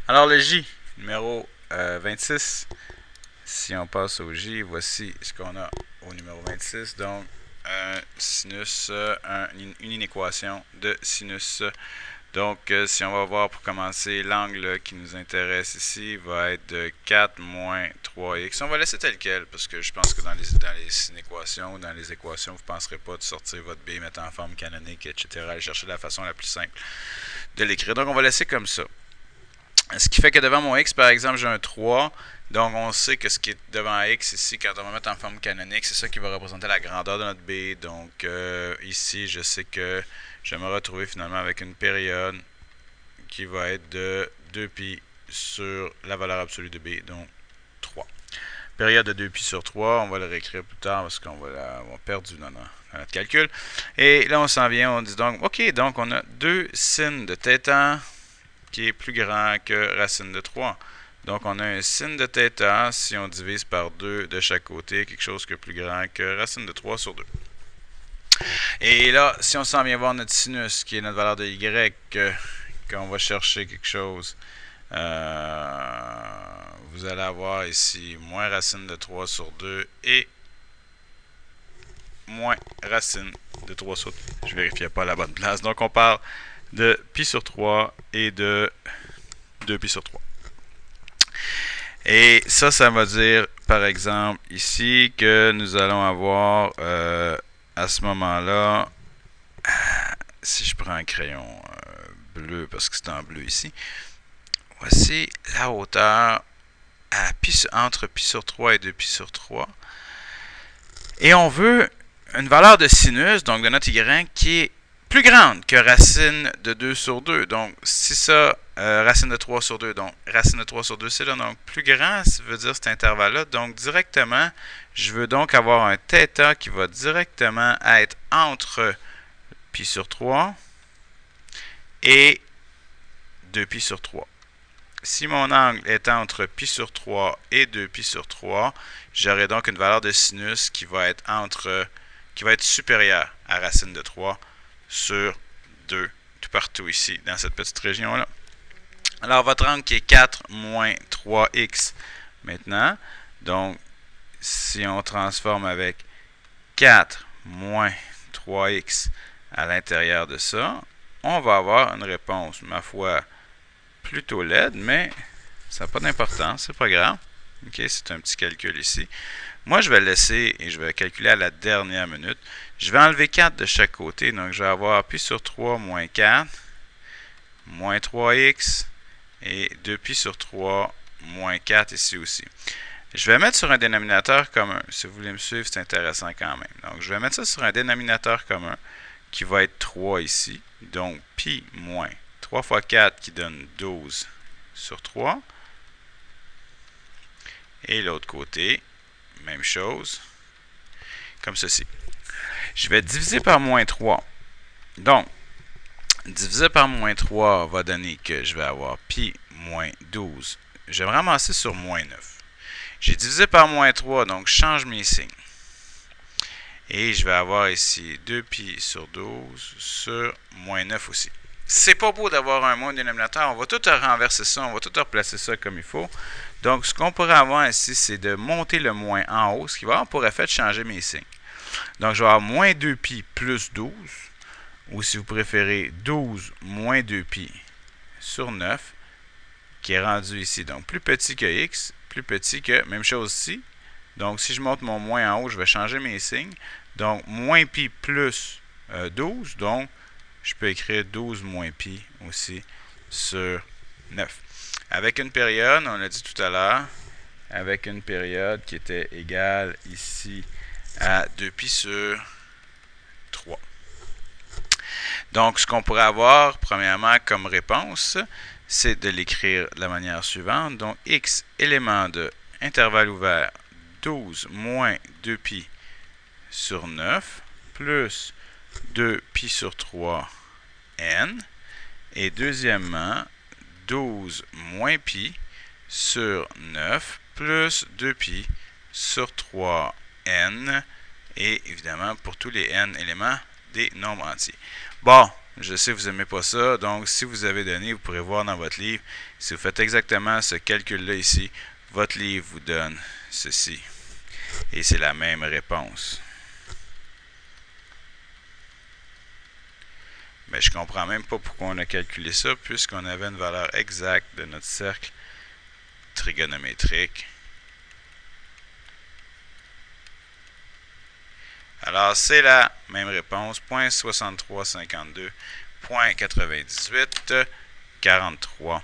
Alors le J, numéro 26, si on passe au J, voici ce qu'on a au numéro 26. Donc, un sinus, une inéquation de sinus. Donc, si on va voir pour commencer, l'angle qui nous intéresse ici va être de 4 moins 3x. On va laisser tel quel, parce que je pense que dans les inéquations ou dans les équations, vous ne penserez pas de sortir votre b, mettre en forme canonique, etc. Aller chercher la façon la plus simple de l'écrire. Donc, on va laisser comme ça. Ce qui fait que devant mon x, par exemple, j'ai un 3. Donc, on sait que ce qui est devant x ici, quand on va mettre en forme canonique, c'est ça qui va représenter la grandeur de notre b. Donc, ici, je sais que je vais me retrouver finalement avec une période qui va être de 2π sur la valeur absolue de b, donc 3. Période de 2π sur 3, on va le réécrire plus tard parce qu'on va l'avoir perdu dans notre calcul. Et là, on s'en vient, on dit donc, ok, donc on a 2 sin de θ qui est plus grand que racine de 3. Donc, on a un sin de θ, si on divise par 2 de chaque côté, quelque chose qui est plus grand que racine de 3 sur 2. Et là, si on s'en vient voir notre sinus, qui est notre valeur de y, qu'on va chercher quelque chose, vous allez avoir ici moins racine de 3 sur 2 et moins racine de 3 sur 2. Je ne vérifiais pas la bonne place. Donc, on parle de pi sur 3 et de 2π sur 3. Et ça va dire, par exemple, ici, que nous allons avoir, à ce moment-là, si je prends un crayon bleu, parce que c'est en bleu ici, voici la hauteur à entre pi sur 3 et 2π sur 3. Et on veut une valeur de sinus, donc de notre y, qui est plus grande que racine de 2 sur 2. Donc, si ça, racine de 3 sur 2, donc racine de 3 sur 2, c'est là. Donc, plus grand, ça veut dire cet intervalle-là. Donc, directement, je veux donc avoir un θ qui va directement être entre pi sur 3 et 2π sur 3. Si mon angle est entre pi sur 3 et 2π sur 3, j'aurai donc une valeur de sinus qui va être supérieure à racine de 3 sur 2, tout partout ici, dans cette petite région-là. Alors, votre angle qui est 4 moins 3x maintenant. Donc, si on transforme avec 4 moins 3x à l'intérieur de ça, on va avoir une réponse, ma foi, plutôt laide, mais ça n'a pas d'importance, c'est pas grave. Ok, c'est un petit calcul ici. Moi, je vais le laisser et je vais calculer à la dernière minute. Je vais enlever 4 de chaque côté. Donc, je vais avoir pi sur 3 moins 4, moins 3x, et 2π sur 3 moins 4 ici aussi. Je vais mettre sur un dénominateur commun. Si vous voulez me suivre, c'est intéressant quand même. Donc, je vais mettre ça sur un dénominateur commun qui va être 3 ici. Donc, pi moins 3 fois 4 qui donne 12 sur 3. Et l'autre côté, même chose, comme ceci. Je vais diviser par moins 3. Donc, diviser par moins 3 va donner que je vais avoir pi moins 12. Je vais me ramasser sur moins 9. J'ai divisé par moins 3, donc je change mes signes. Et je vais avoir ici 2π sur 12 sur moins 9 aussi. C'est pas beau d'avoir un moins dénominateur. On va tout renverser ça, on va tout replacer ça comme il faut. Donc, ce qu'on pourrait avoir ici, c'est de monter le moins en haut, ce qui va avoir pour effet de changer mes signes. Donc, je vais avoir moins 2π plus 12, ou si vous préférez, 12 moins 2π sur 9, qui est rendu ici. Donc, plus petit que x, plus petit que, même chose ici. Donc, si je monte mon moins en haut, je vais changer mes signes. Donc, moins pi plus 12, donc, je peux écrire 12 moins pi aussi sur 9. Avec une période, on l'a dit tout à l'heure, avec une période qui était égale ici à 2π sur 3. Donc, ce qu'on pourrait avoir, premièrement, comme réponse, c'est de l'écrire de la manière suivante. Donc, x élément de intervalle ouvert 12 moins 2π sur 9 plus 2π sur 3 n. Et deuxièmement, 12 moins pi sur 9 plus 2π sur 3n. Et évidemment, pour tous les n éléments, des nombres entiers. Bon, Je sais que vous n'aimez pas ça, donc si vous avez donné, vous pourrez voir dans votre livre. Si vous faites exactement ce calcul-là ici, votre livre vous donne ceci. Et c'est la même réponse. Mais je comprends même pas pourquoi on a calculé ça, puisqu'on avait une valeur exacte de notre cercle trigonométrique. Alors, c'est la même réponse, 0.6352, 0.98, 43.